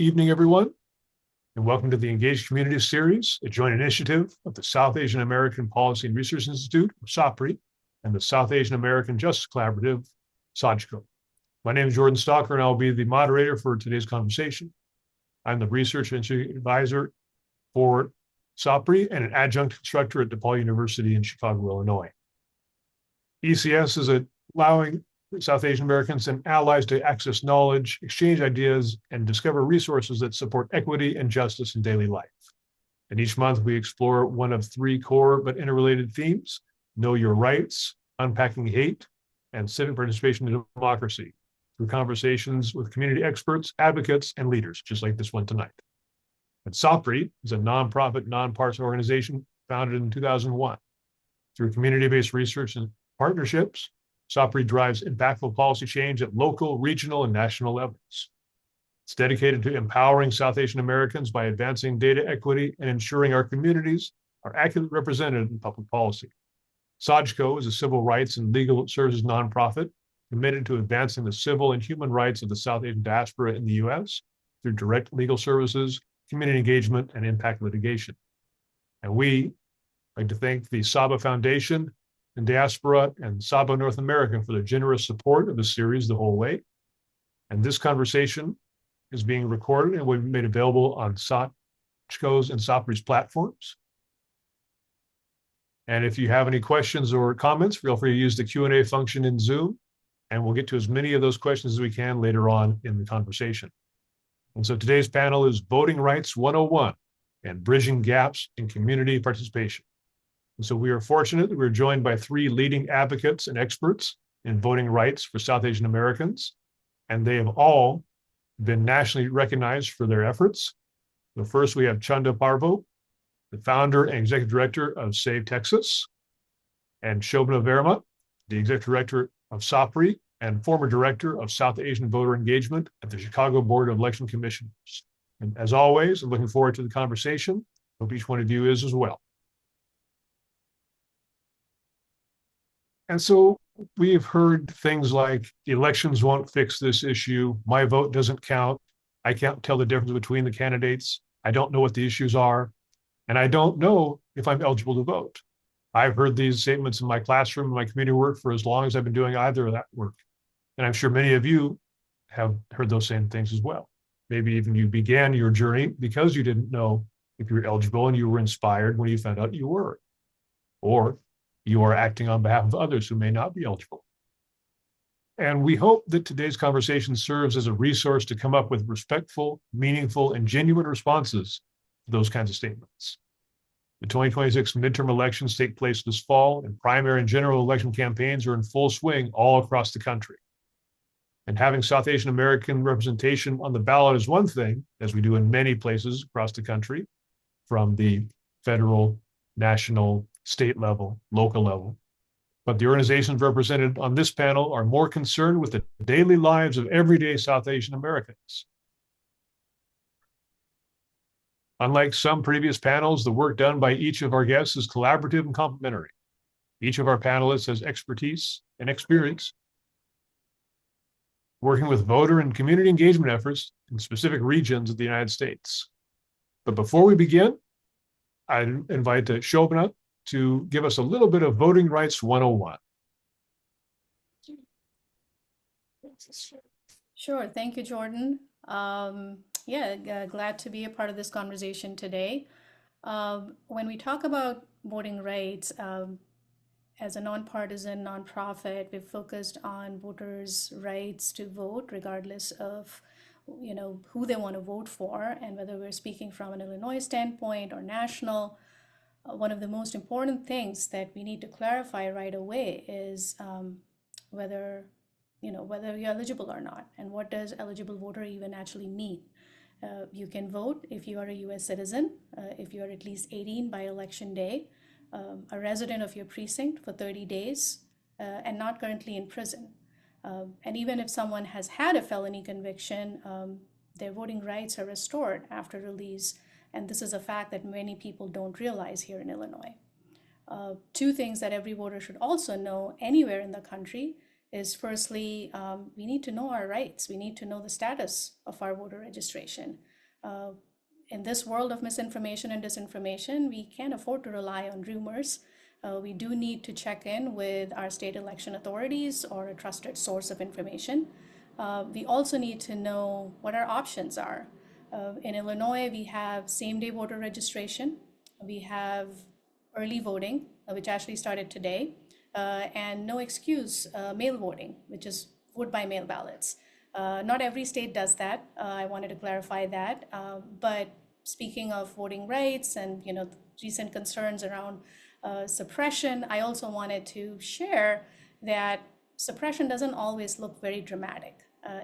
evening, everyone, and welcome to the Engaged Community Series, a joint initiative of the South Asian American Policy and Research Institute, or SAAPRI, and the South Asian American Justice Collaborative, SAAJCO. My name is Jordan Stalker, and I'll be the moderator for today's conversation. I'm the Research Institute Advisor for SAAPRI and an adjunct instructor at DePaul University in Chicago, Illinois. ECS is allowing South Asian Americans and allies to access knowledge, exchange ideas, and discover resources that support equity and justice in daily life. And each month we explore one of three core but interrelated themes: know your rights, unpacking hate, and civic participation democracy, through conversations with community experts, advocates, and leaders, just like this one tonight. And SAAPRI is a nonprofit, nonpartisan organization founded in 2001. Through community-based research and partnerships, SAAPRI drives impactful policy change at local, regional, and national levels. It's dedicated to empowering South Asian Americans by advancing data equity and ensuring our communities are accurately represented in public policy. SAAJCO is a civil rights and legal services nonprofit committed to advancing the civil and human rights of the South Asian diaspora in the U.S. through direct legal services, community engagement, and impact litigation. And we like to thank the SABA Foundation and Diaspora and SABA North America for their generous support of the series the whole way. And this conversation is being recorded and will be made available on SAAJCO's and SAAPRI's platforms. And if you have any questions or comments, feel free to use the Q&A function in Zoom, and we'll get to as many of those questions as we can later on in the conversation. And so today's panel is Voting Rights 101 and Bridging Gaps in Community Participation. And so we are fortunate that we're joined by three leading advocates and experts in voting rights for South Asian Americans, and they have all been nationally recognized for their efforts. So first, we have Chanda, Parbhoo, the founder and executive director of SAAVETX, and Shobhana Verma, the executive director of SAAPRI and former director of South Asian voter engagement at the Chicago Board of Election Commissioners. And as always, I'm looking forward to the conversation. Hope each one of you is as well. And so we've heard things like elections won't fix this issue. My vote doesn't count. I can't tell the difference between the candidates. I don't know what the issues are. And I don't know if I'm eligible to vote. I've heard these statements in my classroom, in my community work for as long as I've been doing either of that work. And I'm sure many of you have heard those same things as well. Maybe even you began your journey because you didn't know if you were eligible and you were inspired when you found out you were. Or you are acting on behalf of others who may not be eligible. And we hope that today's conversation serves as a resource to come up with respectful, meaningful, and genuine responses to those kinds of statements. The 2026 midterm elections take place this fall, and primary and general election campaigns are in full swing all across the country. And having South Asian American representation on the ballot is one thing, as we do in many places across the country, from the federal, national, state level, local level. But the organizations represented on this panel are more concerned with the daily lives of everyday South Asian Americans. Unlike some previous panels, the work done by each of our guests is collaborative and complementary. Each of our panelists has expertise and experience working with voter and community engagement efforts in specific regions of the United States. But before we begin, I invite Shobhana to give us a little bit of Voting Rights 101. Sure. Thank you, Jordan. Glad to be a part of this conversation today. When we talk about voting rights, as a nonpartisan nonprofit, we've focused on voters' rights to vote, regardless of who they want to vote for, and whether we're speaking from an Illinois standpoint or national. One of the most important things that we need to clarify right away is whether you're eligible or not, and what does eligible voter even actually mean. You can vote if you are a U.S. citizen, if you are at least 18 by election day, a resident of your precinct for 30 days, and not currently in prison. And even if someone has had a felony conviction, their voting rights are restored after release. And this is a fact that many people don't realize here in Illinois. Two things that every voter should also know anywhere in the country is firstly, we need to know our rights. We need to know the status of our voter registration. Uh, in this world of misinformation and disinformation, we can't afford to rely on rumors. We do need to check in with our state election authorities or a trusted source of information. We also need to know what our options are. In Illinois, we have same-day voter registration. We have early voting, which actually started today, and no excuse mail voting, which is vote by mail ballots. Not every state does that. I wanted to clarify that. But speaking of voting rights and recent concerns around suppression, I also wanted to share that suppression doesn't always look very dramatic.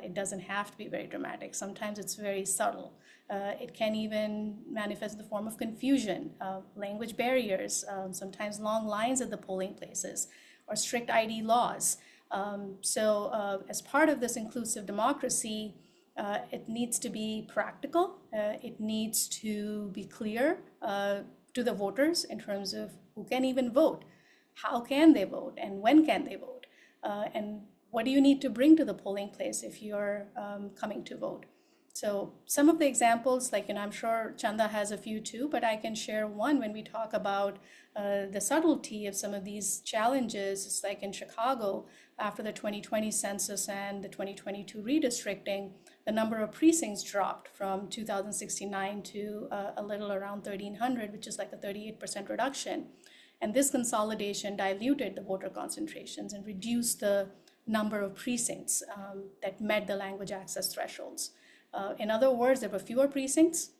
It doesn't have to be very dramatic. Sometimes it's very subtle. It can even manifest in the form of confusion, language barriers, sometimes long lines at the polling places, or strict ID laws. So as part of this inclusive democracy, it needs to be practical. It needs to be clear to the voters in terms of who can even vote, how can they vote, and when can they vote, and what do you need to bring to the polling place if you're coming to vote. So some of the examples, I'm sure Chanda has a few too, but I can share one when we talk about the subtlety of some of these challenges. It's like in Chicago, after the 2020 census and the 2022 redistricting, the number of precincts dropped from 2,069 to a little around 1,300, which is like a 38% reduction. And this consolidation diluted the voter concentrations and reduced the number of precincts that met the language access thresholds. In other words, there were fewer precincts,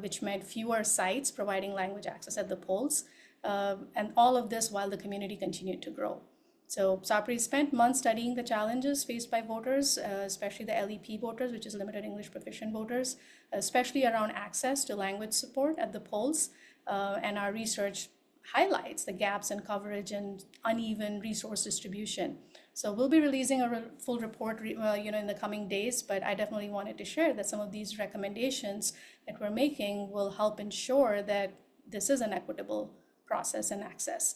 which meant fewer sites providing language access at the polls, and all of this while the community continued to grow. So SAAPRI spent months studying the challenges faced by voters, especially the LEP voters, which is limited English proficient voters, especially around access to language support at the polls. And our research highlights the gaps in coverage and uneven resource distribution. So we'll be releasing a full report in the coming days, but I definitely wanted to share that some of these recommendations that we're making will help ensure that this is an equitable process and access.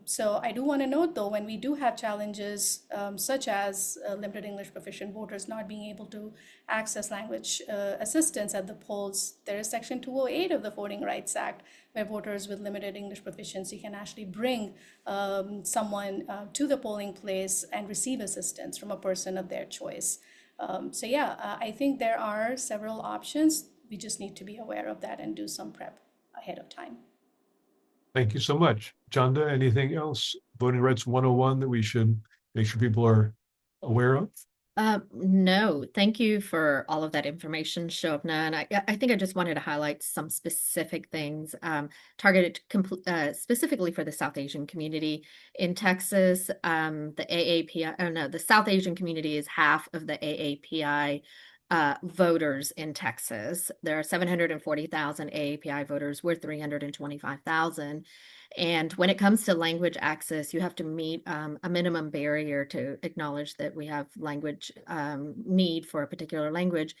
So I do want to note, though, when we do have challenges such as limited English proficient voters not being able to access language assistance at the polls, there is Section 208 of the Voting Rights Act, where voters with limited English proficiency can actually bring someone to the polling place and receive assistance from a person of their choice. I think there are several options. We just need to be aware of that and do some prep ahead of time. Thank you so much. Chanda, anything else? Voting Rights 101 that we should make sure people are aware of? No, thank you for all of that information, Shobhana. And I think I just wanted to highlight some specific things targeted specifically for the South Asian community. In Texas, the AAPI, the South Asian community is half of the AAPI voters in Texas. There are 740,000 AAPI voters. We're 325,000. And when it comes to language access, you have to meet a minimum barrier to acknowledge that we have language need for a particular language.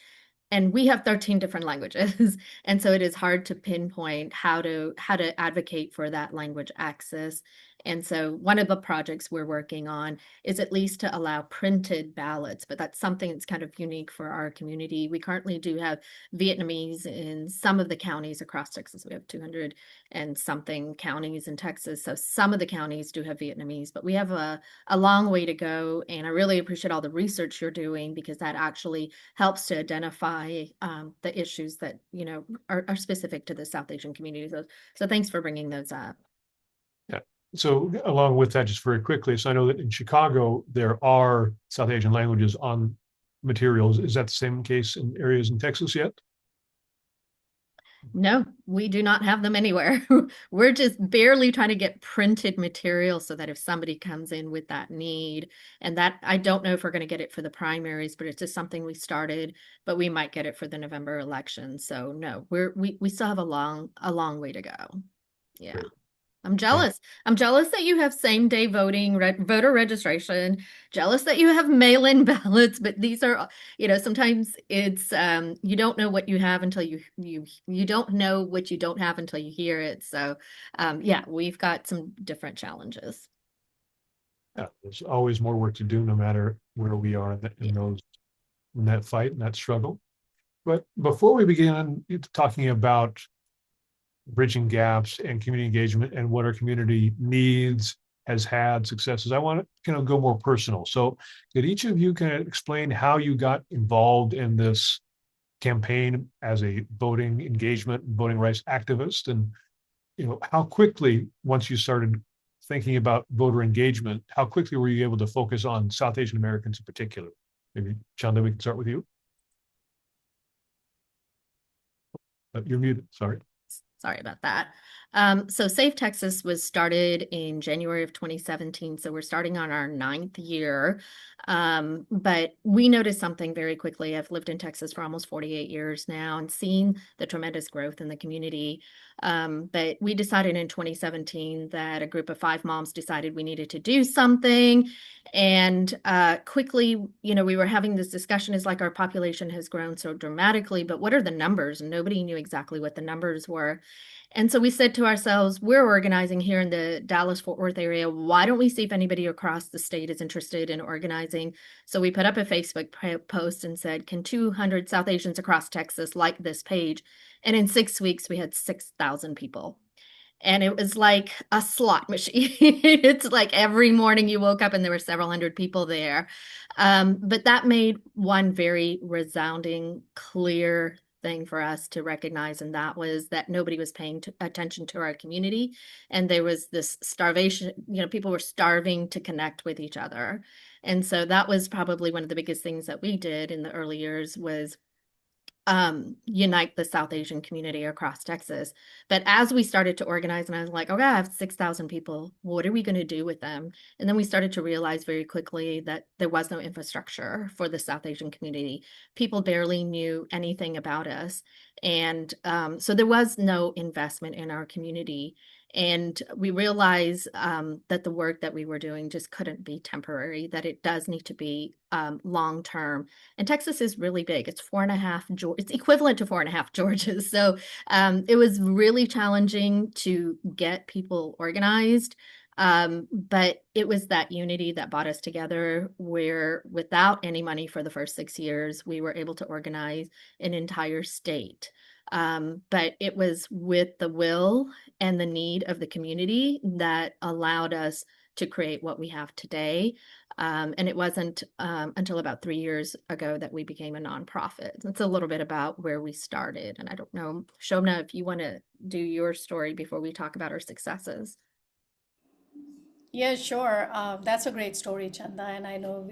And we have 13 different languages. And so it is hard to pinpoint how to advocate for that language access. And so one of the projects we're working on is at least to allow printed ballots, but that's something that's kind of unique for our community. We currently do have Vietnamese in some of the counties across Texas. We have 200 and something counties in Texas. So some of the counties do have Vietnamese, but we have a long way to go. And I really appreciate all the research you're doing, because that actually helps to identify the issues that, are specific to the South Asian community. So thanks for bringing those up. Yeah. So along with that, just very quickly, so I know that in Chicago, there are South Asian languages on materials. Is that the same case in areas in Texas yet? No, we do not have them anywhere. We're just barely trying to get printed material so that if somebody comes in with that need, and that I don't know if we're going to get it for the primaries, but it's just something we started, but we might get it for the November election. So no, we still have a long way to go. Yeah. Great. I'm jealous. I'm jealous that you have same-day voting, voter registration, jealous that you have mail-in ballots, but these are, sometimes it's, you don't know what you have until you don't know what you don't have until you hear it. So, yeah, we've got some different challenges. Yeah, there's always more work to do, no matter where we are in that fight and that struggle. But before we begin talking about bridging gaps and community engagement and what our community needs, has had successes, I want to kind of go more personal. So could each of you kind of explain how you got involved in this campaign as a voting engagement, voting rights activist, and how quickly, once you started thinking about voter engagement, how quickly were you able to focus on South Asian Americans in particular? Maybe Chanda, we can start with you. You're muted, sorry. Sorry about that. So Save Texas was started in January of 2017. So we're starting on our 9th year. But we noticed something very quickly. I've lived in Texas for almost 48 years now and seen the tremendous growth in the community. But we decided in 2017 that a group of 5 moms decided we needed to do something. And quickly, we were having this discussion, is like our population has grown so dramatically, but what are the numbers? And nobody knew exactly what the numbers were. And so we said to ourselves, we're organizing here in the Dallas-Fort Worth area. Why don't we see if anybody across the state is interested in organizing? So we put up a Facebook post and said, can 200 South Asians across Texas like this page? And in 6 weeks, we had 6,000 people. And it was like a slot machine. It's like every morning you woke up and there were several hundred people there. But that made one very resounding, clear thing for us to recognize, and that was that nobody was paying attention to our community, and there was this starvation. People were starving to connect with each other, and so that was probably one of the biggest things that we did in the early years was unite the South Asian community across Texas. But as we started to organize, and I was like, okay, I have 6,000 people. What are we going to do with them? And then we started to realize very quickly that there was no infrastructure for the South Asian community. People barely knew anything about us. And so there was no investment in our community. And we realized that the work that we were doing just couldn't be temporary, that it does need to be long-term. And Texas is really big. It's 4.5, it's equivalent to 4.5 Georgias. So it was really challenging to get people organized. But it was that unity that brought us together, where without any money for the first 6 years, we were able to organize an entire state. But it was with the will and the need of the community that allowed us to create what we have today. And it wasn't until about 3 years ago that we became a nonprofit. It's a little bit about where we started. And I don't know, Shobhana, if you want to do your story before we talk about our successes. Yeah, sure. That's a great story, Chanda, and I know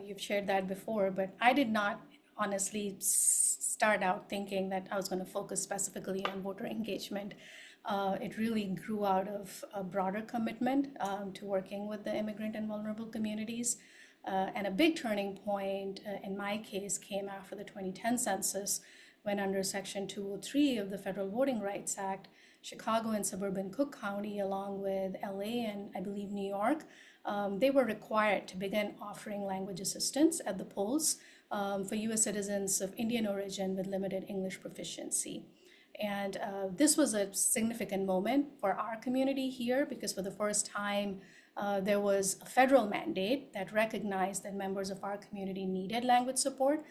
you've shared that before, but I did not honestly start out thinking that I was going to focus specifically on voter engagement. It really grew out of a broader commitment to working with the immigrant and vulnerable communities. And a big turning point in my case came after the 2010 census, when under Section 203 of the Federal Voting Rights Act, Chicago and suburban Cook County, along with LA and I believe New York, they were required to begin offering language assistance at the polls for US citizens of Indian origin with limited English proficiency. And this was a significant moment for our community here, because for the first time, there was a federal mandate that recognized that members of our community needed language support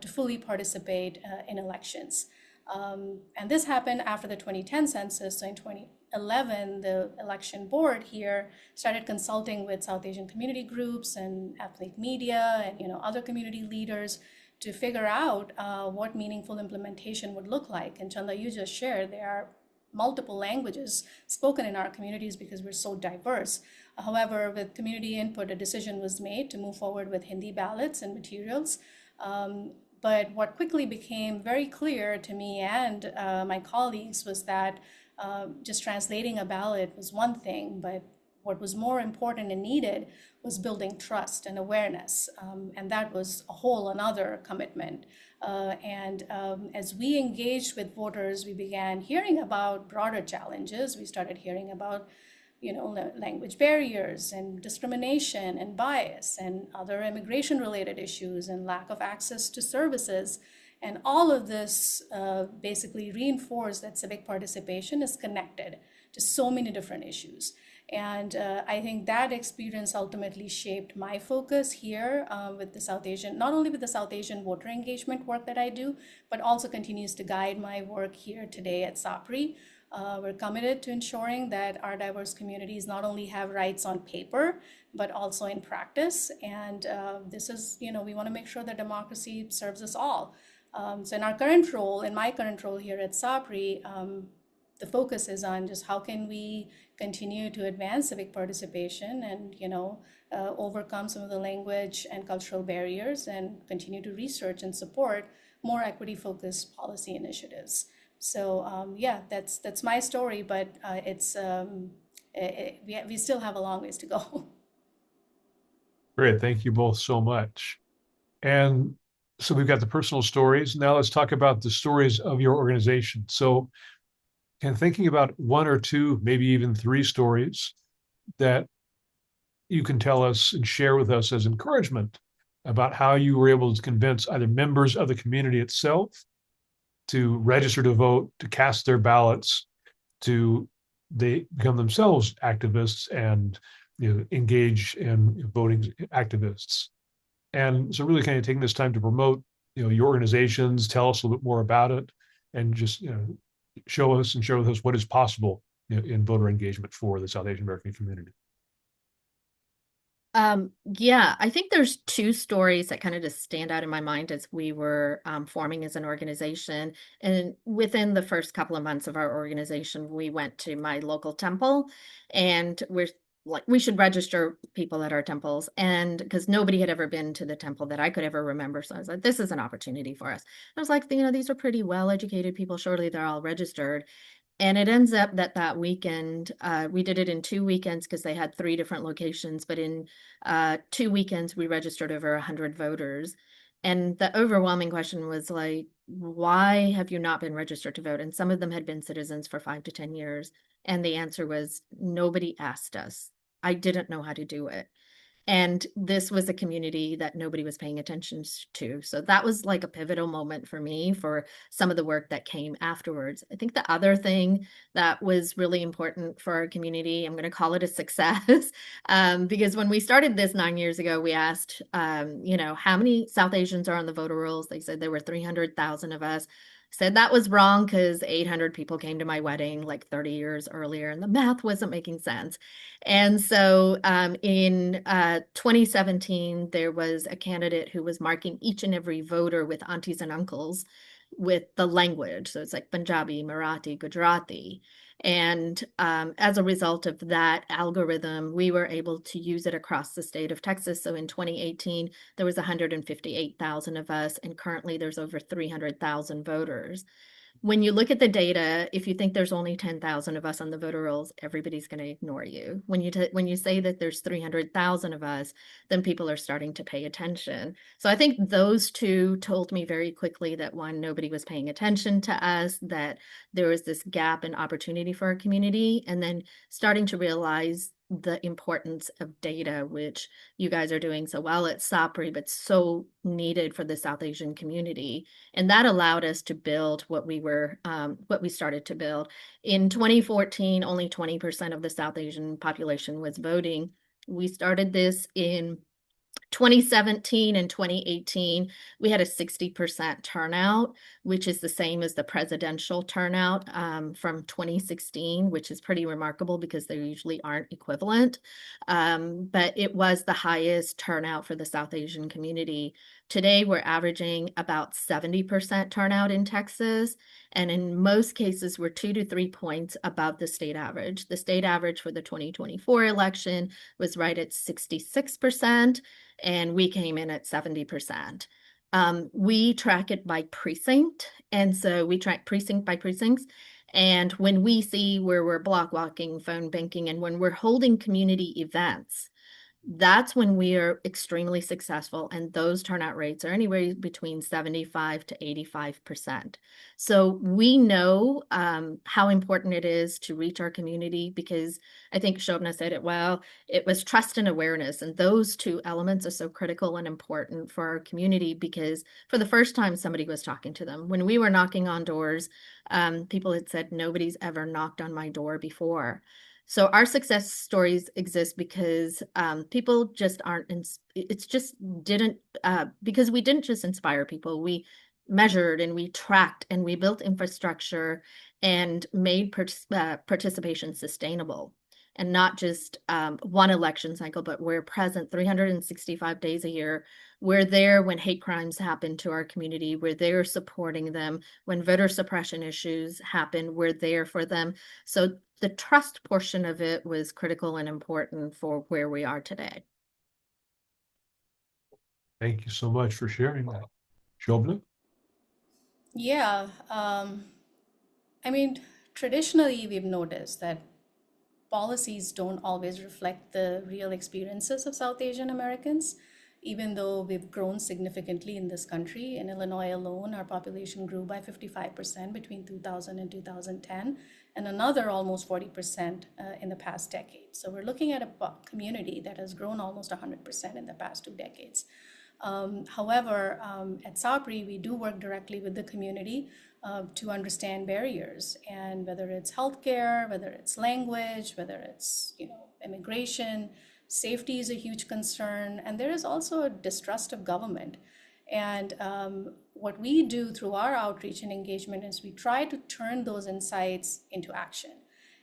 to fully participate in elections. And this happened after the 2010 census. So in 2011, the election board here started consulting with South Asian community groups and ethnic media and other community leaders to figure out what meaningful implementation would look like. And Chanda, you just shared there are multiple languages spoken in our communities because we're so diverse. However, with community input, a decision was made to move forward with Hindi ballots and materials. But what quickly became very clear to me and my colleagues was that just translating a ballot was one thing, but what was more important and needed was building trust and awareness. And that was a whole another commitment. As we engaged with voters, we began hearing about broader challenges. We started hearing about language barriers and discrimination and bias and other immigration related issues and lack of access to services. And all of this basically reinforced that civic participation is connected to so many different issues. And I think that experience ultimately shaped my focus here with the South Asian, not only with the South Asian voter engagement work that I do, but also continues to guide my work here today at SAAPRI. We're committed to ensuring that our diverse communities not only have rights on paper, but also in practice. And this is, we want to make sure that democracy serves us all. So in my current role here at SAAPRI, the focus is on just how can we continue to advance civic participation and overcome some of the language and cultural barriers and continue to research and support more equity focused policy initiatives. So yeah, that's my story, but we still have a long ways to go. Great. Thank you both so much. And so we've got the personal stories. Now let's talk about the stories of your organization. So, and thinking about one or two, maybe even three stories that you can tell us and share with us as encouragement about how you were able to convince either members of the community itself to register to vote, to cast their ballots, to they become themselves activists and engage in voting activists. And so really kind of taking this time to promote your organizations, tell us a little bit more about it, and just show us and share with us what is possible in voter engagement for the South Asian American community. Yeah, I think there's two stories that kind of just stand out in my mind as we were forming as an organization. And within the first couple of months of our organization, we went to my local temple, and we're like, we should register people at our temples. And because nobody had ever been to the temple that I could ever remember. So I was like, this is an opportunity for us. I was like, these are pretty well-educated people. Surely they're all registered. And it ends up that weekend, we did it in 2 weekends because they had 3 different locations. But in 2 weekends, we registered over 100 voters. And the overwhelming question was like, why have you not been registered to vote? And some of them had been citizens for 5 to 10 years. And the answer was, nobody asked us. I didn't know how to do it. And this was a community that nobody was paying attention to. So that was like a pivotal moment for me for some of the work that came afterwards. I think the other thing that was really important for our community, I'm going to call it a success, because when we started this 9 years ago, we asked, how many South Asians are on the voter rolls? They said there were 300,000 of us. Said that was wrong because 800 people came to my wedding like 30 years earlier, and the math wasn't making sense. And so in 2017, there was a candidate who was marking each and every voter with aunties and uncles with the language. So it's like Punjabi, Marathi, Gujarati. And as a result of that algorithm, we were able to use it across the state of Texas. So in 2018, there was 158,000 of us, and currently there's over 300,000 voters. When you look at the data, if you think there's only 10,000 of us on the voter rolls, everybody's going to ignore you. When you say that there's 300,000 of us, then people are starting to pay attention. So I think those two told me very quickly that one, nobody was paying attention to us, that there was this gap in opportunity for our community, and then starting to realize the importance of data, which you guys are doing so well at SAAPRI, but so needed for the South Asian community. And that allowed us to build what we started to build. In 2014, only 20% of the South Asian population was voting. We started this in 2017 and 2018, we had a 60% turnout, which is the same as the presidential turnout from 2016, which is pretty remarkable because they usually aren't equivalent. But it was the highest turnout for the South Asian community. Today, we're averaging about 70% turnout in Texas. And in most cases, we're 2 to 3 points above the state average. The state average for the 2024 election was right at 66%. And we came in at 70%. We track it by precinct. And so we track precinct by precincts. And when we see where we're block walking, phone banking, and when we're holding community events, that's when we are extremely successful. And those turnout rates are anywhere between 75 to 85%. So we know how important it is to reach our community, because I think Shobhana said it well, it was trust and awareness. And those two elements are so critical and important for our community, because for the first time, somebody was talking to them. When we were knocking on doors, people had said, nobody's ever knocked on my door before. So our success stories exist because people just aren't, it's just didn't, because we didn't just inspire people, we measured and we tracked and we built infrastructure and made participation sustainable. And not just one election cycle, but we're present 365 days a year. We're there when hate crimes happen to our community. We're there supporting them. When voter suppression issues happen, we're there for them. So the trust portion of it was critical and important for where we are today. Thank you so much for sharing that. Shobhana? Yeah, I mean, traditionally, we've noticed that policies don't always reflect the real experiences of South Asian Americans. Even though we've grown significantly in this country, in Illinois alone, our population grew by 55% between 2000 and 2010, and another almost 40% in the past decade. So we're looking at a community that has grown almost 100% in the past 2 decades. However, at SAAPRI, we do work directly with the community to understand barriers, and whether it's healthcare, whether it's language, whether it's immigration, safety is a huge concern, and there is also a distrust of government. And what we do through our outreach and engagement is we try to turn those insights into action.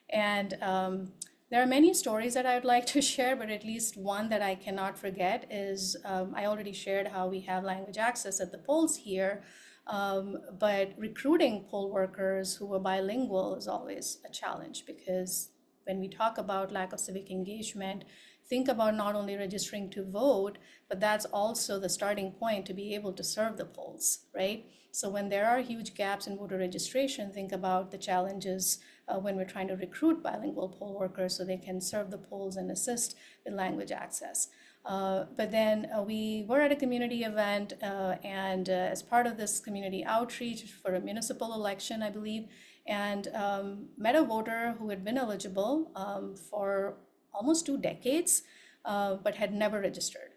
And there are many stories that I would like to share, but at least one that I cannot forget is I already shared how we have language access at the polls here, but recruiting poll workers who are bilingual is always a challenge, because when we talk about lack of civic engagement, think about not only registering to vote, but that's also the starting point to be able to serve the polls, right? So when there are huge gaps in voter registration, think about the challenges when we're trying to recruit bilingual poll workers so they can serve the polls and assist with language access. But then we were at a community event, and as part of this community outreach for a municipal election, I believe, and met a voter who had been eligible for almost 2 decades, but had never registered,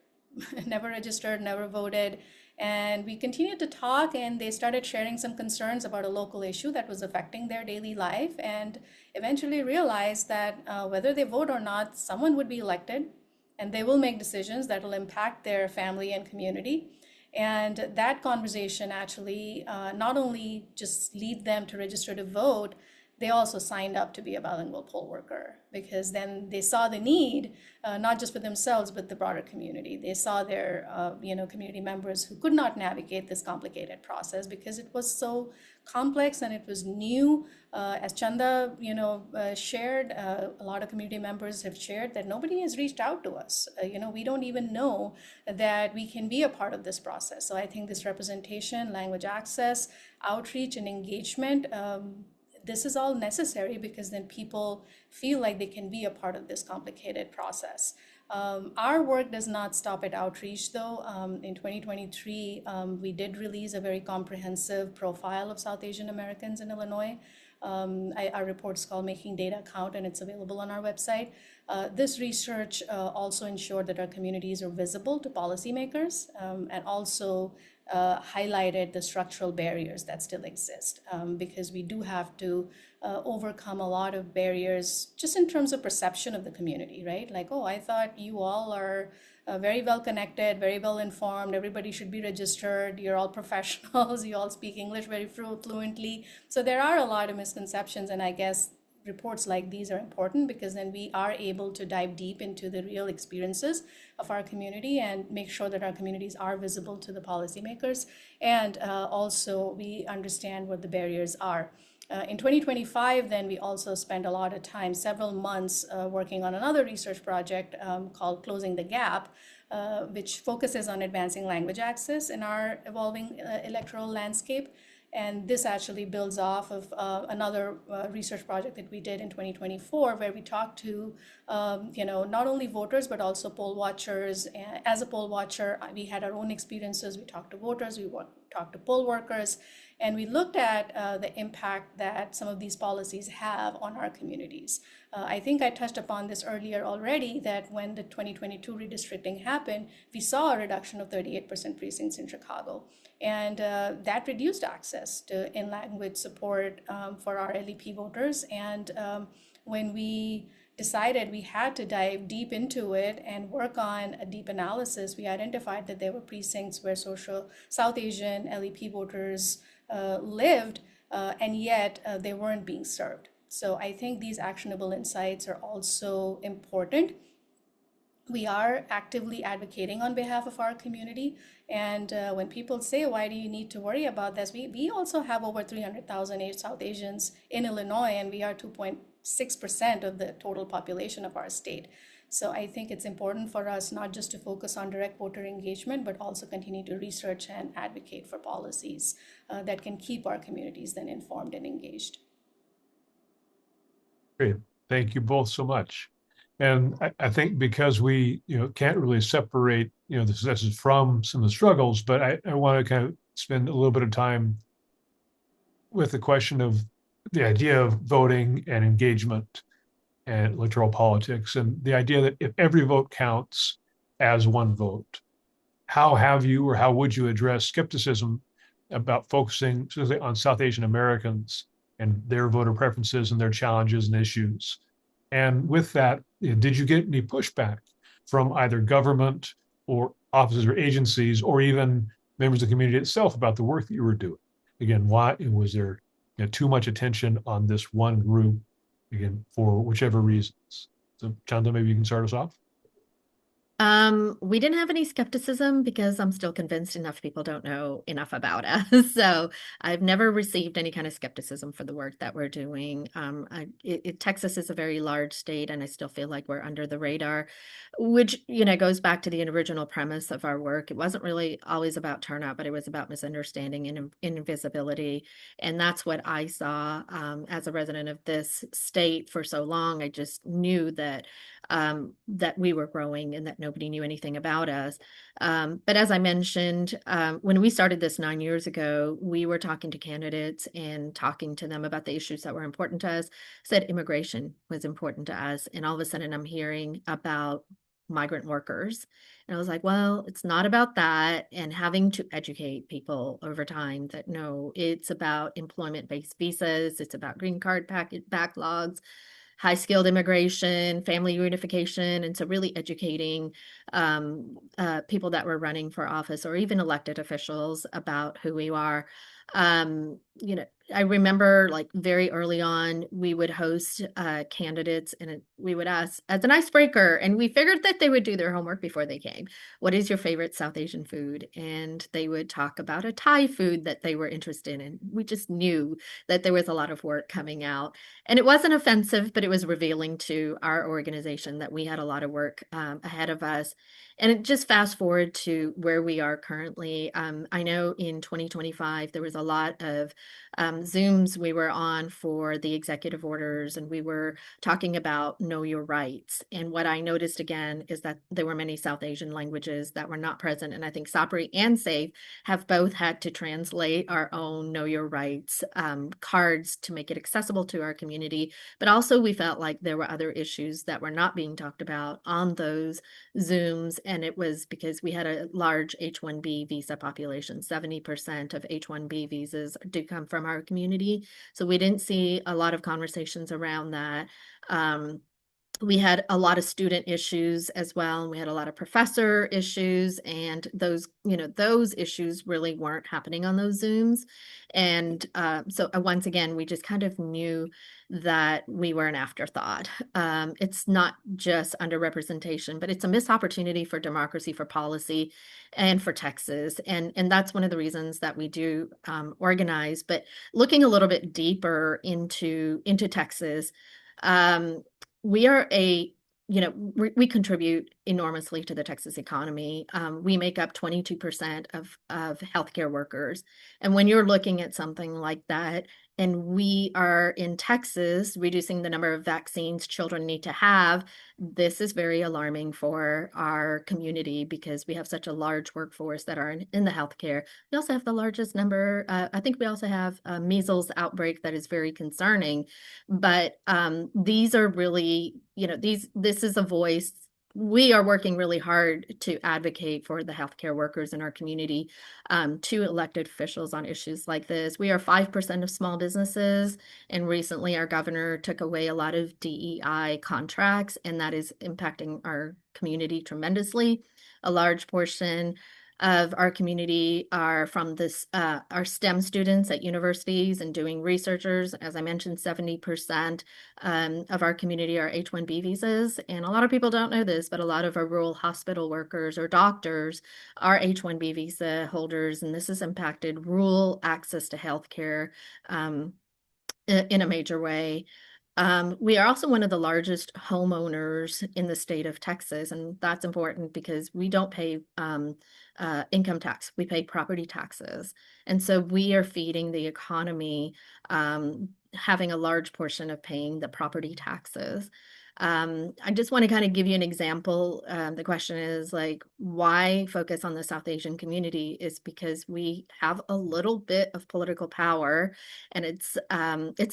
never voted. And we continued to talk, and they started sharing some concerns about a local issue that was affecting their daily life, and eventually realized that whether they vote or not, someone would be elected, and they will make decisions that will impact their family and community. And that conversation actually not only just lead them to register to vote, they also signed up to be a bilingual poll worker, because then they saw the need, not just for themselves, but the broader community. They saw their community members who could not navigate this complicated process because it was so complex and it was new. As Chanda shared, a lot of community members have shared that nobody has reached out to us. We don't even know that we can be a part of this process. So I think this representation, language access, outreach, and engagement, this is all necessary, because then people feel like they can be a part of this complicated process. Our work does not stop at outreach, though. In 2023, we did release a very comprehensive profile of South Asian Americans in Illinois. Our report is called Making Data Count, and it's available on our website. This research also ensured that our communities are visible to policymakers, and also highlighted the structural barriers that still exist, because we do have to overcome a lot of barriers just in terms of perception of the community, right? Like, oh, I thought you all are very well connected, very well informed, everybody should be registered, you're all professionals, you all speak English very fluently. So there are a lot of misconceptions, and I guess reports like these are important, because then we are able to dive deep into the real experiences of our community and make sure that our communities are visible to the policymakers. And also we understand what the barriers are. In 2025, then we also spent a lot of time, several months, working on another research project called Closing the Gap, which focuses on advancing language access in our evolving electoral landscape. And this actually builds off of another research project that we did in 2024, where we talked to, not only voters, but also poll watchers. And as a poll watcher, we had our own experiences. We talked to voters, we talked to poll workers, and we looked at the impact that some of these policies have on our communities. I think I touched upon this earlier already, that when the 2022 redistricting happened, we saw a reduction of 38% precincts in Chicago. And that reduced access to in-language support for our LEP voters. And when we decided we had to dive deep into it and work on a deep analysis, we identified that there were precincts where South Asian LEP voters lived, and yet they weren't being served. So I think these actionable insights are also important. We are actively advocating on behalf of our community. And when people say, why do you need to worry about this? We also have over 300,000 South Asians in Illinois, and we are 2.6% of the total population of our state. So I think it's important for us not just to focus on direct voter engagement, but also continue to research and advocate for policies that can keep our communities then informed and engaged. Great. Thank you both so much. And I think because we, can't really separate, the successes from some of the struggles, but I want to kind of spend a little bit of time with the question of the idea of voting and engagement and electoral politics, and the idea that if every vote counts as one vote, how have you or how would you address skepticism about focusing specifically on South Asian Americans and their voter preferences and their challenges and issues? And with that, did you get any pushback from either government or offices or agencies or even members of the community itself about the work that you were doing? Again, why was there too much attention on this one group, again, for whichever reasons? So Chanda, maybe you can start us off. We didn't have any skepticism because I'm still convinced enough people don't know enough about us. So I've never received any kind of skepticism for the work that we're doing. Texas is a very large state, and I still feel like we're under the radar, which, goes back to the original premise of our work. It wasn't really always about turnout, but it was about misunderstanding and invisibility. And that's what I saw as a resident of this state for so long. I just knew that we were growing and that nobody knew anything about us. But as I mentioned, when we started this 9 years ago, we were talking to candidates and talking to them about the issues that were important to us, said immigration was important to us. And all of a sudden I'm hearing about migrant workers. And I was like, well, it's not about that. And having to educate people over time that no, it's about employment-based visas. It's about green card backlogs, high-skilled immigration, family reunification. And so really educating people that were running for office or even elected officials about who we are. I remember like very early on, we would host candidates and we would ask as an icebreaker, and we figured that they would do their homework before they came. What is your favorite South Asian food? And they would talk about a Thai food that they were interested in. We just knew that there was a lot of work coming out, and it wasn't offensive, but it was revealing to our organization that we had a lot of work ahead of us. And just fast forward to where we are currently. I know in 2025, there was a lot of Zooms we were on for the executive orders, and we were talking about know your rights. And what I noticed again is that there were many South Asian languages that were not present. And I think SAAPRI and SAVE have both had to translate our own know your rights cards to make it accessible to our community. But also we felt like there were other issues that were not being talked about on those Zooms. And it was because we had a large H-1B visa population. 70% of H-1B visas do come from our community. So we didn't see a lot of conversations around that. We had a lot of student issues as well. And we had a lot of professor issues, and those issues really weren't happening on those Zooms. And so once again, we just kind of knew that we were an afterthought. It's not just underrepresentation, but it's a missed opportunity for democracy, for policy, and for Texas. And that's one of the reasons that we do organize. But looking a little bit deeper into Texas, we are we contribute enormously to the Texas economy. We make up 22% of healthcare workers. And when you're looking at something like that, and we are in Texas reducing the number of vaccines children need to have, this is very alarming for our community because we have such a large workforce that are in the healthcare. We also have the largest number. I think we also have a measles outbreak that is very concerning. But these are really, this is a voice we are working really hard to advocate for the healthcare workers in our community, to elected officials on issues like this. We are 5% of small businesses, and recently our governor took away a lot of DEI contracts, and that is impacting our community tremendously. A large portion of our community are from this are STEM students at universities and doing researchers. As I mentioned, 70% of our community are H-1B visas. And a lot of people don't know this, but a lot of our rural hospital workers or doctors are H-1B visa holders, and this has impacted rural access to healthcare in a major way. We are also one of the largest homeowners in the state of Texas, and that's important because we don't pay income tax. We pay property taxes. And so we are feeding the economy, having a large portion of paying the property taxes. I just want to kind of give you an example. The question is like, why focus on the South Asian community is because we have a little bit of political power, and it's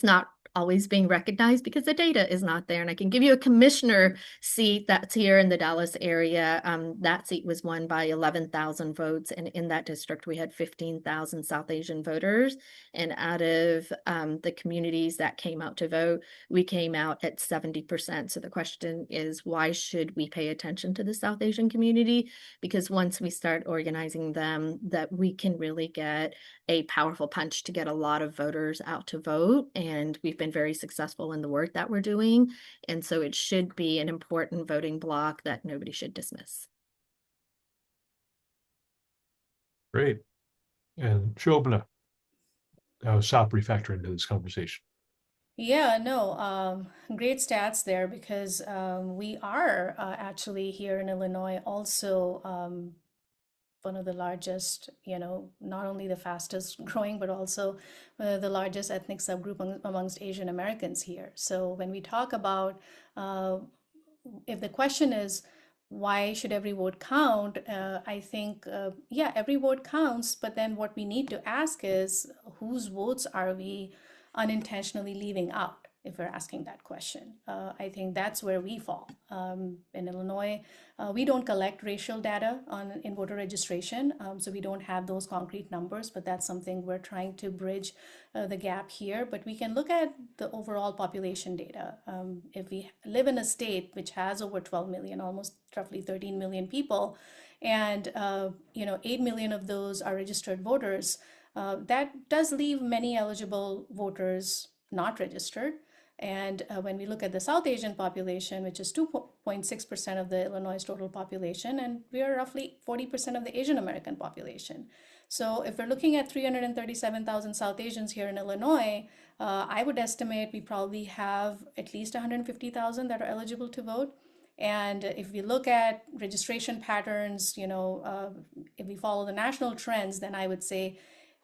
not always being recognized because the data is not there. And I can give you a commissioner seat that's here in the Dallas area. That seat was won by 11,000 votes. And in that district, we had 15,000 South Asian voters. And out of the communities that came out to vote, we came out at 70%. So the question is, why should we pay attention to the South Asian community? Because once we start organizing them, that we can really get a powerful punch to get a lot of voters out to vote. And we've been very successful in the work that we're doing. And so it should be an important voting block that nobody should dismiss. Great. And Shobhana, how does SAAPRI factor into this conversation? Yeah, no, great stats there because we are actually here in Illinois also one of the largest, not only the fastest growing, but also the largest ethnic subgroup amongst Asian Americans here. So when we talk about, if the question is, why should every vote count? I think, yeah, every vote counts, but then what we need to ask is, whose votes are we unintentionally leaving out? If we're asking that question, I think that's where we fall. In Illinois, we don't collect racial data in voter registration, so we don't have those concrete numbers, but that's something we're trying to bridge the gap here. But we can look at the overall population data. If we live in a state which has over 12 million, almost roughly 13 million people, and 8 million of those are registered voters, that does leave many eligible voters not registered. And when we look at the South Asian population, which is 2.6% of the Illinois total population, and we are roughly 40% of the Asian American population. So if we're looking at 337,000 South Asians here in Illinois, I would estimate we probably have at least 150,000 that are eligible to vote. And if we look at registration patterns, if we follow the national trends, then I would say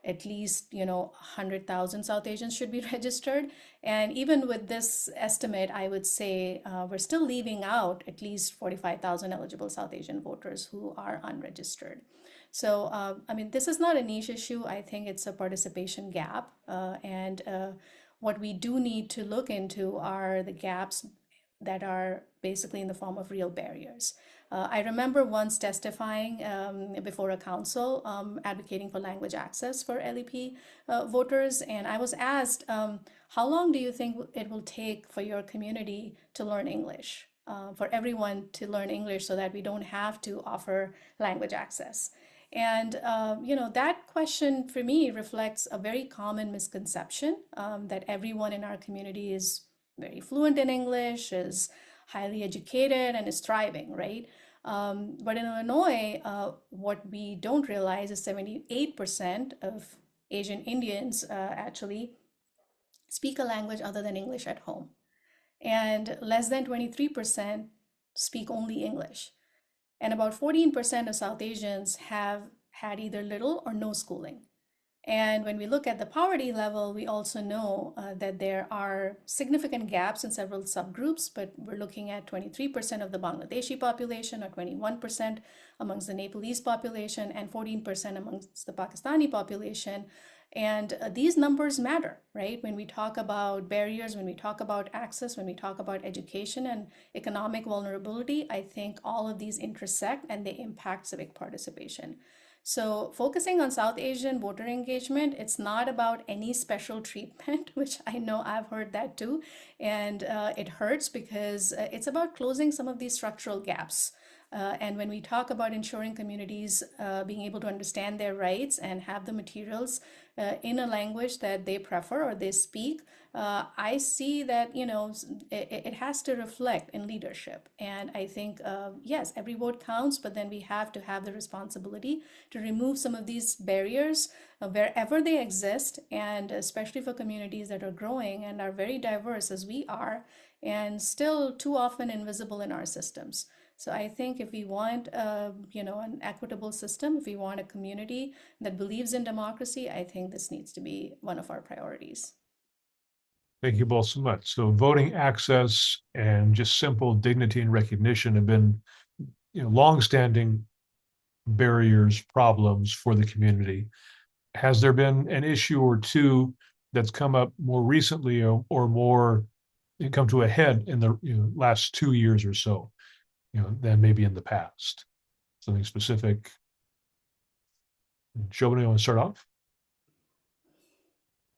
at least 100,000 South Asians should be registered. And even with this estimate, I would say we're still leaving out at least 45,000 eligible South Asian voters who are unregistered. So I mean, this is not a niche issue. I think it's a participation gap, and what we do need to look into are the gaps that are basically in the form of real barriers. I remember once testifying before a council advocating for language access for LEP voters, and I was asked, how long do you think it will take for your community to learn English, for everyone to learn English so that we don't have to offer language access? And that question for me reflects a very common misconception that everyone in our community is very fluent in English, is highly educated, and is thriving, right? But in Illinois, what we don't realize is 78% of Asian Indians actually speak a language other than English at home. And less than 23% speak only English. And about 14% of South Asians have had either little or no schooling. And when we look at the poverty level, we also know that there are significant gaps in several subgroups, but we're looking at 23% of the Bangladeshi population, or 21% amongst the Nepalese population, and 14% amongst the Pakistani population. And these numbers matter, right? When we talk about barriers, when we talk about access, when we talk about education and economic vulnerability, I think all of these intersect and they impact civic participation. So focusing on South Asian voter engagement, it's not about any special treatment, which I know I've heard that too. And it hurts because it's about closing some of these structural gaps. And when we talk about ensuring communities being able to understand their rights and have the materials in a language that they prefer or they speak, I see that, it has to reflect in leadership. And I think, yes, every vote counts, but then we have to have the responsibility to remove some of these barriers wherever they exist, and especially for communities that are growing and are very diverse as we are, and still too often invisible in our systems. So I think if we want, an equitable system, if we want a community that believes in democracy, I think this needs to be one of our priorities. Thank you both so much. So voting access and just simple dignity and recognition have been, longstanding barriers, problems for the community. Has there been an issue or two that's come up more recently or more come to a head in the last 2 years or so, than maybe in the past? Something specific. Shobhana, you want to start off?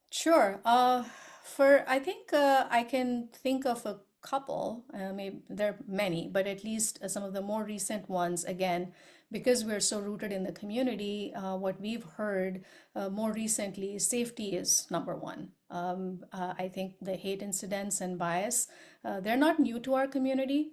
Sure. I think I can think of a couple. Maybe there are many, but at least some of the more recent ones. Again, because we're so rooted in the community, what we've heard more recently, safety is number one. I think the hate incidents and bias, they're not new to our community,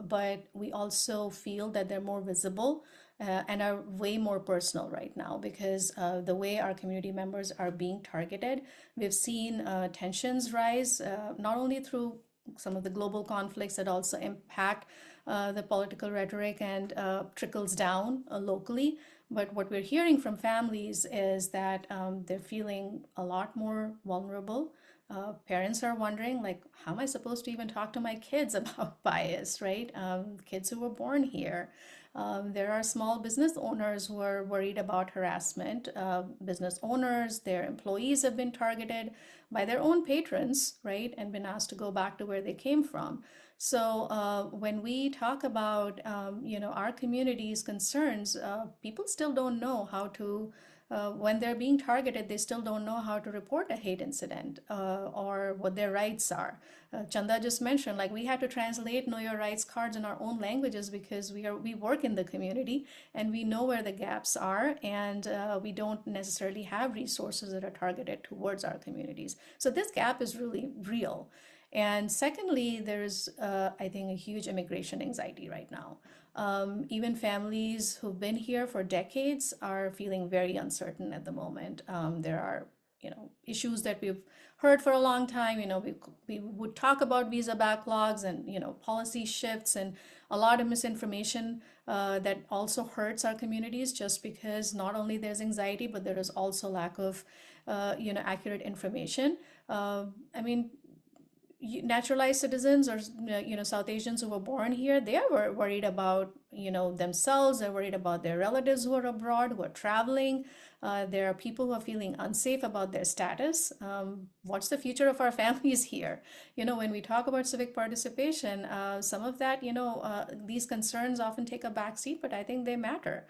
but we also feel that they're more visible and are way more personal right now because the way our community members are being targeted. We've seen tensions rise, not only through some of the global conflicts that also impact the political rhetoric and trickles down locally. But what we're hearing from families is that they're feeling a lot more vulnerable. Parents are wondering, like, how am I supposed to even talk to my kids about bias, right? Kids who were born here. There are small business owners who are worried about harassment. Business owners, their employees have been targeted by their own patrons, right, and been asked to go back to where they came from. So when we talk about, our community's concerns, people still don't know how to when they're being targeted, they still don't know how to report a hate incident or what their rights are. Chanda just mentioned, like, we had to translate Know Your Rights cards in our own languages because we work in the community and we know where the gaps are, and we don't necessarily have resources that are targeted towards our communities. So this gap is really real. And secondly, there's, I think, a huge immigration anxiety right now. Even families who've been here for decades are feeling very uncertain at the moment. There are, issues that we've heard for a long time. We would talk about visa backlogs and, policy shifts and a lot of misinformation that also hurts our communities just because not only there's anxiety, but there is also lack of, accurate information. I mean, naturalized citizens or South Asians who were born here, they are worried about themselves. They're worried about their relatives who are abroad, who are traveling. There are people who are feeling unsafe about their status. What's the future of our families here? When we talk about civic participation, some of that, these concerns often take a back seat, but I think they matter.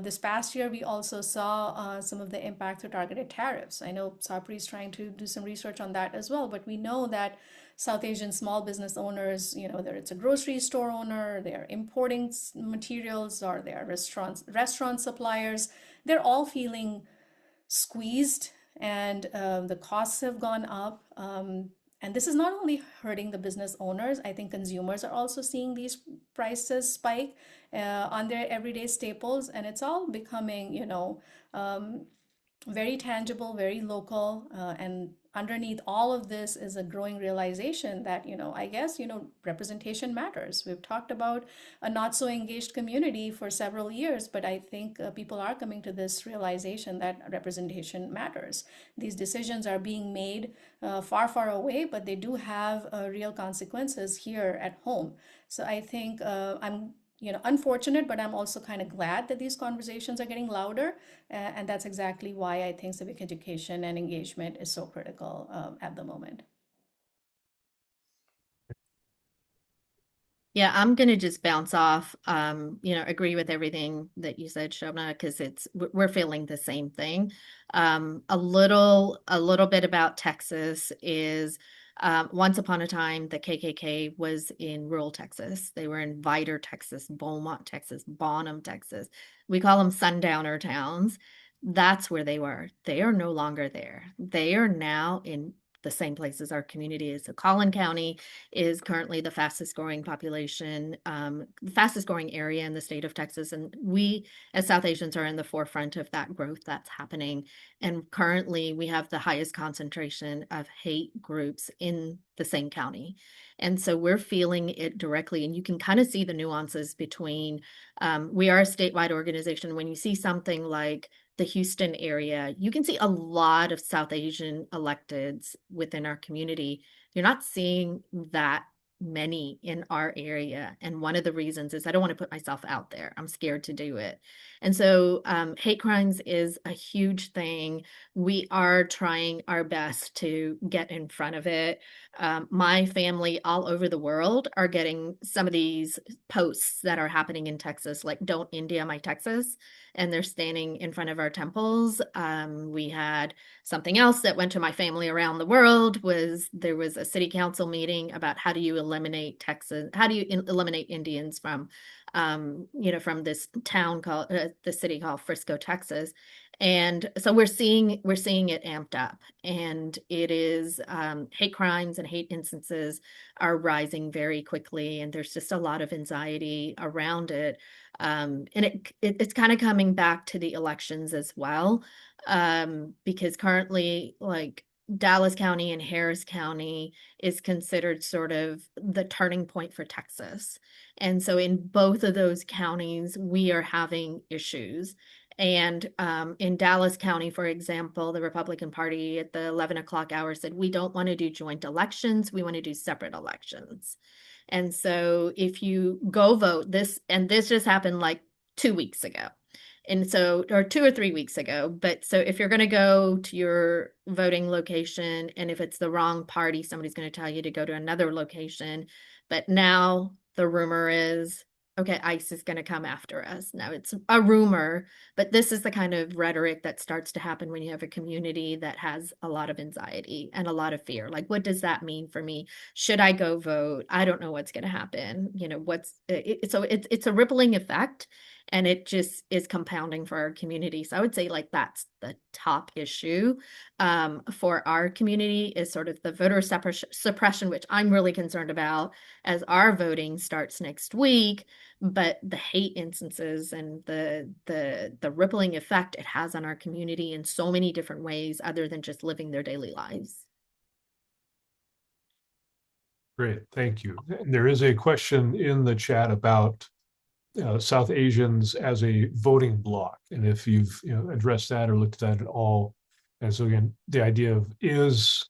This past year, we also saw some of the impact of targeted tariffs. I know SAAPRI is trying to do some research on that as well, but we know that South Asian small business owners, whether it's a grocery store owner, they're importing materials, or they're restaurant suppliers, they're all feeling squeezed, and the costs have gone up. And this is not only hurting the business owners, I think consumers are also seeing these prices spike on their everyday staples, and it's all becoming, very tangible, very local, and underneath all of this is a growing realization that, I guess, representation matters. We've talked about a not so engaged community for several years, but I think people are coming to this realization that representation matters. These decisions are being made far, far away, but they do have real consequences here at home. So I think I'm unfortunate, but I'm also kind of glad that these conversations are getting louder. And that's exactly why I think civic education and engagement is so critical at the moment. Yeah, I'm gonna just bounce off, agree with everything that you said, Shobna, because we're feeling the same thing. A little bit about Texas is once upon a time the KKK was in rural Texas. They were in Vidor, Texas, Beaumont, Texas, Bonham, Texas. We call them sundowner towns. That's where they were. They are no longer there. They are now in the same place as our community is. So Collin County is currently the fastest growing population, fastest growing area in the state of Texas. And we, as South Asians, are in the forefront of that growth that's happening. And currently, we have the highest concentration of hate groups in the same county. And so we're feeling it directly. And you can kind of see the nuances between, we are a statewide organization. When you see something like the Houston area, you can see a lot of South Asian electeds within our community. You're not seeing that many in our area. And one of the reasons is I don't want to put myself out there. I'm scared to do it. And so hate crimes is a huge thing. We are trying our best to get in front of it. My family all over the world are getting some of these posts that are happening in Texas, like "Don't India my Texas," and they're standing in front of our temples. We had something else that went to my family around the world. There was a city council meeting about how do you eliminate eliminate Indians from from this town called the city called Frisco, Texas. And so we're seeing it amped up, and it is hate crimes and hate instances are rising very quickly, and there's just a lot of anxiety around it. And it's kind of coming back to the elections as well, because currently, like, Dallas County and Harris County is considered sort of the turning point for Texas. And so in both of those counties, we are having issues. And in Dallas County, for example, the Republican Party at the 11 o'clock hour said, we don't want to do joint elections. We want to do separate elections. And so if you go vote this just happened like 2 weeks ago. And so, or 2 or 3 weeks ago. But so if you're going to go to your voting location, and if it's the wrong party, somebody's going to tell you to go to another location. But now the rumor is, okay, ICE is going to come after us. Now it's a rumor, but this is the kind of rhetoric that starts to happen when you have a community that has a lot of anxiety and a lot of fear. Like, what does that mean for me? Should I go vote? I don't know what's going to happen. So it's a rippling effect, and it just is compounding for our community. So I would say, like, that's the top issue for our community, is sort of the voter suppression, which I'm really concerned about as our voting starts next week. But the hate instances and the rippling effect it has on our community in so many different ways, other than just living their daily lives. Great, thank you. There is a question in the chat about South Asians as a voting bloc, and if you've addressed that or looked at that at all. And so again, the idea of, is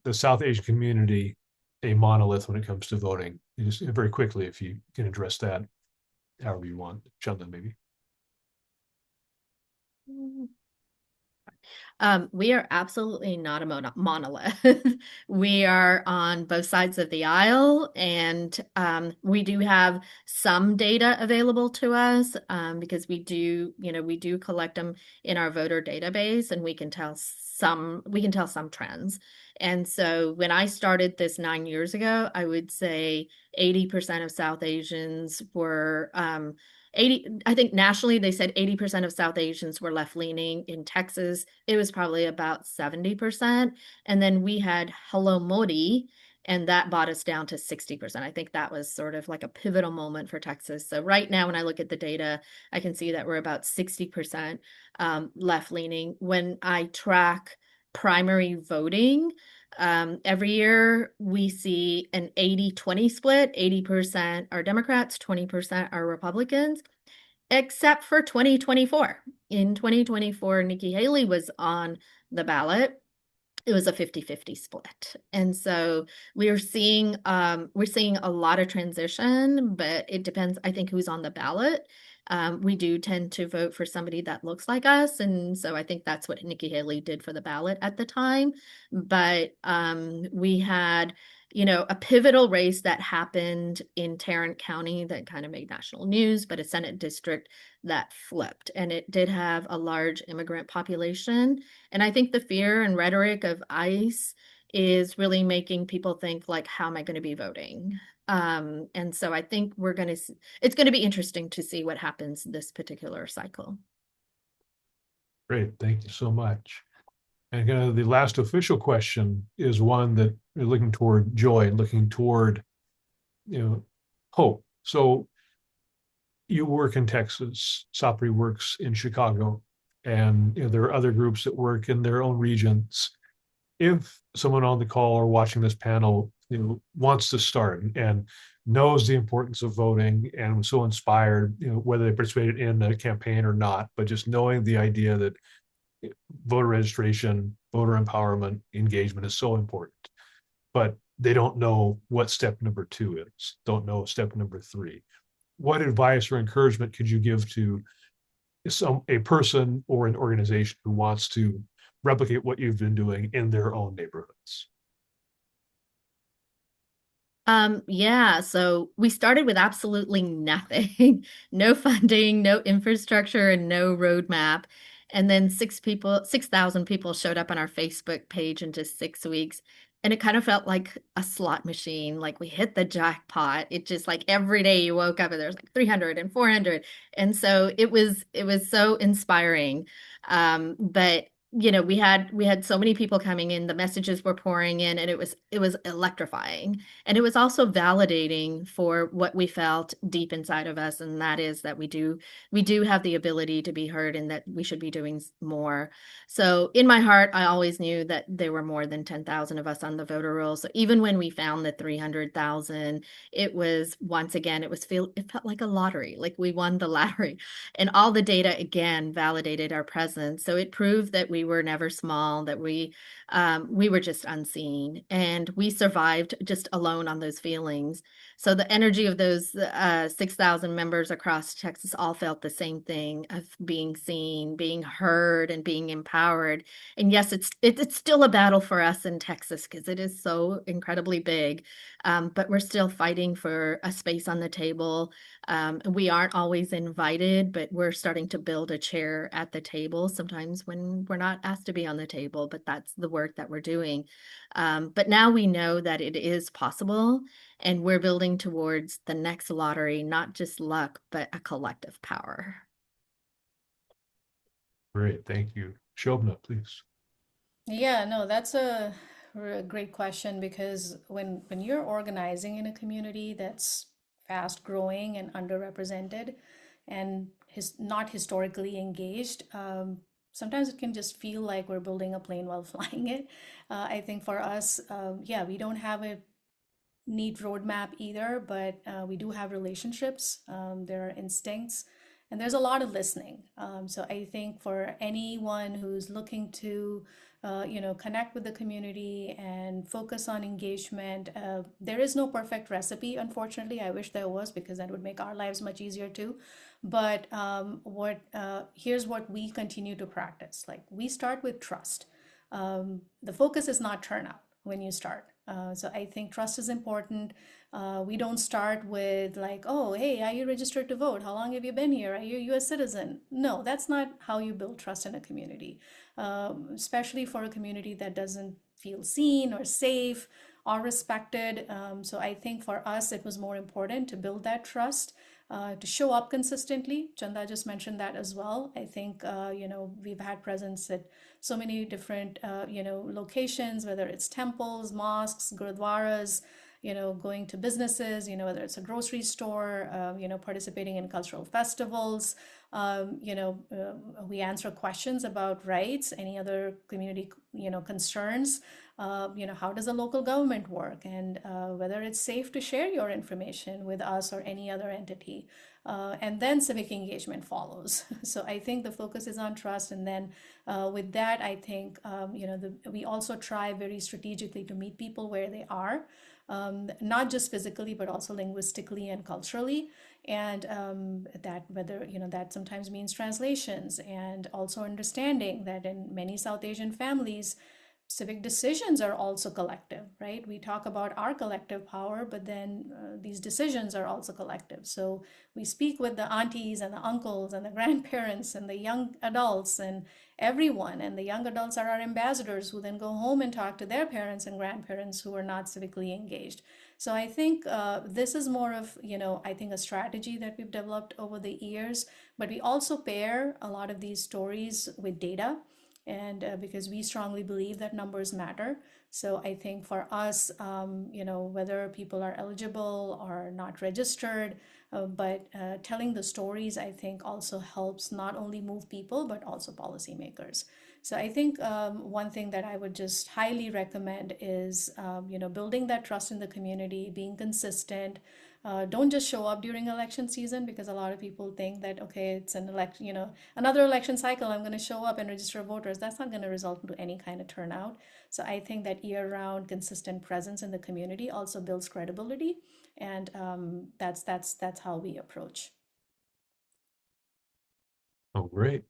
the South Asian community a monolith when it comes to voting? Just very quickly, if you can address that however you want. Chanda, maybe. We are absolutely not a monolith. We are on both sides of the aisle, and we do have some data available to us because we do collect them in our voter database, and we can tell some trends. And so when I started this 9 years ago, I would say 80% of South Asians were 80, I think nationally they said 80% of South Asians were left leaning. In Texas, it was probably about 70%. And then we had Hello Modi, and that brought us down to 60%. I think that was sort of like a pivotal moment for Texas. So right now, when I look at the data, I can see that we're about 60% left leaning. When I track primary voting, every year we see an 80-20 split. 80% are Democrats, 20% are Republicans, except for 2024. In 2024, Nikki Haley was on the ballot. it was a 50-50 split. And so we're seeing a lot of transition, but it depends, I think, who's on the ballot. We do tend to vote for somebody that looks like us. And so I think that's what Nikki Haley did for the ballot at the time. But we had, a pivotal race that happened in Tarrant County that kind of made national news, but a Senate district that flipped. And it did have a large immigrant population. And I think the fear and rhetoric of ICE is really making people think, like, how am I going to be voting? And so I think it's going to be interesting to see what happens this particular cycle. Great, thank you so much. And the last official question is one that you're looking toward joy, looking toward, hope. So you work in Texas, SAAPRI works in Chicago, and there are other groups that work in their own regions. If someone on the call or watching this panel, wants to start and knows the importance of voting and was so inspired, whether they participated in a campaign or not, but just knowing the idea that voter registration, voter empowerment, engagement is so important, but they don't know what step number 2 is, don't know step number 3. What advice or encouragement could you give to a person or an organization who wants to replicate what you've been doing in their own neighborhoods? Yeah, so we started with absolutely nothing, no funding, no infrastructure, and no roadmap. And then 6,000 people showed up on our Facebook page in just 6 weeks. And it kind of felt like a slot machine, like we hit the jackpot. It just, like, every day you woke up and there's like 300 and 400. And so it was so inspiring. But we had so many people coming in, the messages were pouring in, and it was electrifying. And it was also validating for what we felt deep inside of us, and that is that we do have the ability to be heard and that we should be doing more. So in my heart, I always knew that there were more than 10,000 of us on the voter roll. So even when we found the 300,000, it was, once again, it felt like a lottery, like we won the lottery. And all the data again validated our presence. So it proved that we were never small, that we were just unseen, and we survived just alone on those feelings. So the energy of those 6,000 members across Texas all felt the same thing of being seen, being heard, and being empowered. And yes, it's still a battle for us in Texas because it is so incredibly big, but we're still fighting for a space on the table. We aren't always invited, but we're starting to build a chair at the table sometimes when we're not asked to be on the table, but that's the work that we're doing. But now we know that it is possible, and we're building towards the next lottery, not just luck, but a collective power. Great, thank you. Shobhana, please. Yeah, no, that's a great question because when you're organizing in a community that's fast growing and underrepresented and not historically engaged, sometimes it can just feel like we're building a plane while flying it. I think for us, yeah, we don't have a neat roadmap either, but we do have relationships. There are instincts, and there's a lot of listening. So I think for anyone who's looking to, connect with the community and focus on engagement, there is no perfect recipe. Unfortunately, I wish there was because that would make our lives much easier too. But here's what we continue to practice. Like we start with trust. The focus is not turnout when you start. So I think trust is important. We don't start with like, oh, hey, are you registered to vote? How long have you been here? Are you a US citizen? No, that's not how you build trust in a community, especially for a community that doesn't feel seen or safe or respected. So I think for us, it was more important to build that trust, to show up consistently. Chanda just mentioned that as well. I think, we've had presence at so many different, locations, whether it's temples, mosques, gurdwaras, going to businesses, whether it's a grocery store, participating in cultural festivals, We answer questions about rights, any other community, concerns. How does a local government work, and whether it's safe to share your information with us or any other entity. And then civic engagement follows. So I think the focus is on trust. And then with that, I think, we also try very strategically to meet people where they are, not just physically, but also linguistically and culturally. And that whether, that sometimes means translations, and also understanding that in many South Asian families, civic decisions are also collective, right? We talk about our collective power, but then these decisions are also collective. So we speak with the aunties and the uncles and the grandparents and the young adults and everyone. And the young adults are our ambassadors, who then go home and talk to their parents and grandparents who are not civically engaged. So I think this is more of, I think a strategy that we've developed over the years, but we also pair a lot of these stories with data. And because we strongly believe that numbers matter. So I think for us, whether people are eligible or not registered, but telling the stories, I think also helps not only move people, but also policymakers. So I think one thing that I would just highly recommend is, building that trust in the community, being consistent. Don't just show up during election season, because a lot of people think that, okay, it's an election, another election cycle, I'm going to show up and register voters. That's not going to result into any kind of turnout. So I think that year-round consistent presence in the community also builds credibility. And that's how we approach. Oh, great.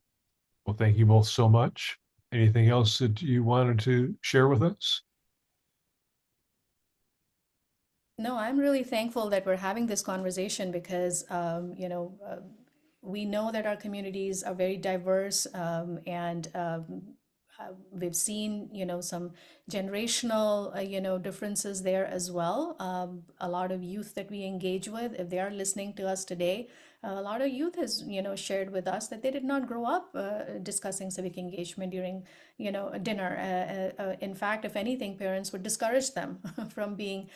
Well, thank you both so much. Anything else that you wanted to share with us? No, I'm really thankful that we're having this conversation, because, we know that our communities are very diverse, and we've seen, some generational, differences there as well. A lot of youth that we engage with, if they are listening to us today, a lot of youth has, shared with us that they did not grow up discussing civic engagement during, dinner. In fact, if anything, parents would discourage them from being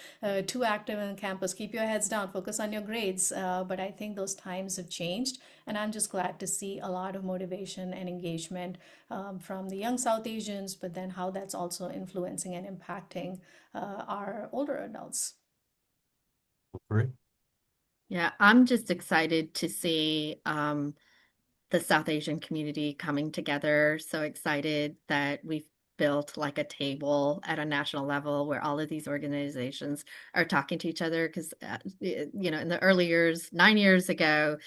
too active on campus. Keep your heads down, focus on your grades. But I think those times have changed, and I'm just glad to see a lot of motivation and engagement from the young South Asians, but then how that's also influencing and impacting our older adults. Great. Yeah, I'm just excited to see the South Asian community coming together. So excited that we've built like a table at a national level where all of these organizations are talking to each other. Because, in the early years, 9 years ago,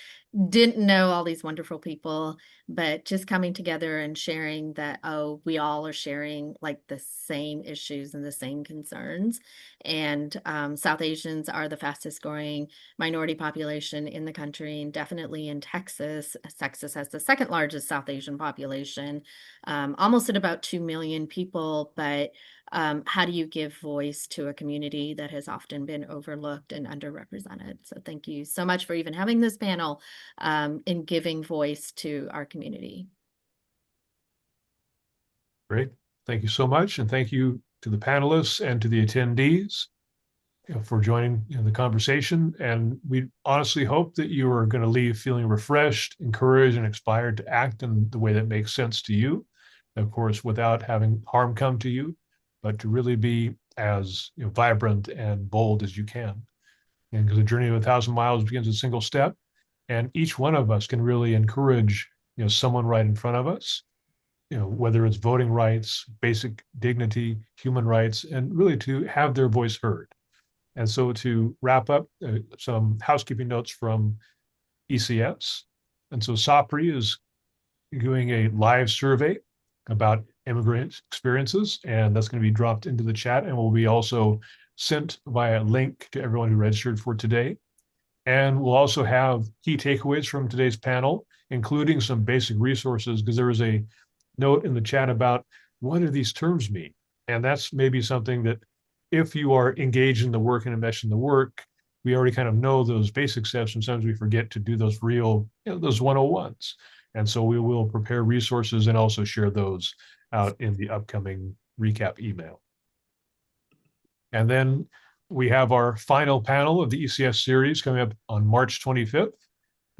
didn't know all these wonderful people, but just coming together and sharing that, oh, we all are sharing like the same issues and the same concerns. And South Asians are the fastest growing minority population in the country, and definitely in Texas. Texas has the second largest South Asian population, almost at about 2 million people. But how do you give voice to a community that has often been overlooked and underrepresented? So thank you so much for even having this panel in giving voice to our community. Great. Thank you so much. And thank you to the panelists and to the attendees for joining the conversation. And we honestly hope that you are going to leave feeling refreshed, encouraged, and inspired to act in the way that makes sense to you. Of course, without having harm come to you, but to really be as vibrant and bold as you can. And because the journey of 1,000 miles begins with a single step, and each one of us can really encourage someone right in front of us, whether it's voting rights, basic dignity, human rights, and really to have their voice heard. And so to wrap up, some housekeeping notes from ECS. And so SAAPRI is doing a live survey about immigrant experiences, and that's going to be dropped into the chat and will be also sent via link to everyone who registered for today. And we'll also have key takeaways from today's panel, including some basic resources, because there was a note in the chat about what do these terms mean? And that's maybe something that if you are engaged in the work and enmeshed in the work, we already kind of know those basic steps, and sometimes we forget to do those real, those 101s. And so we will prepare resources and also share those out in the upcoming recap email. And then we have our final panel of the ECS series coming up on March 25th.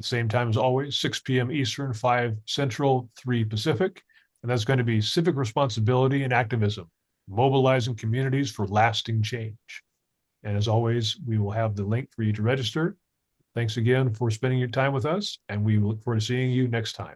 The same time as always, 6 p.m. Eastern, 5 Central, 3 Pacific. And that's going to be civic responsibility and activism, mobilizing communities for lasting change. And as always, we will have the link for you to register. Thanks again for spending your time with us, and we look forward to seeing you next time.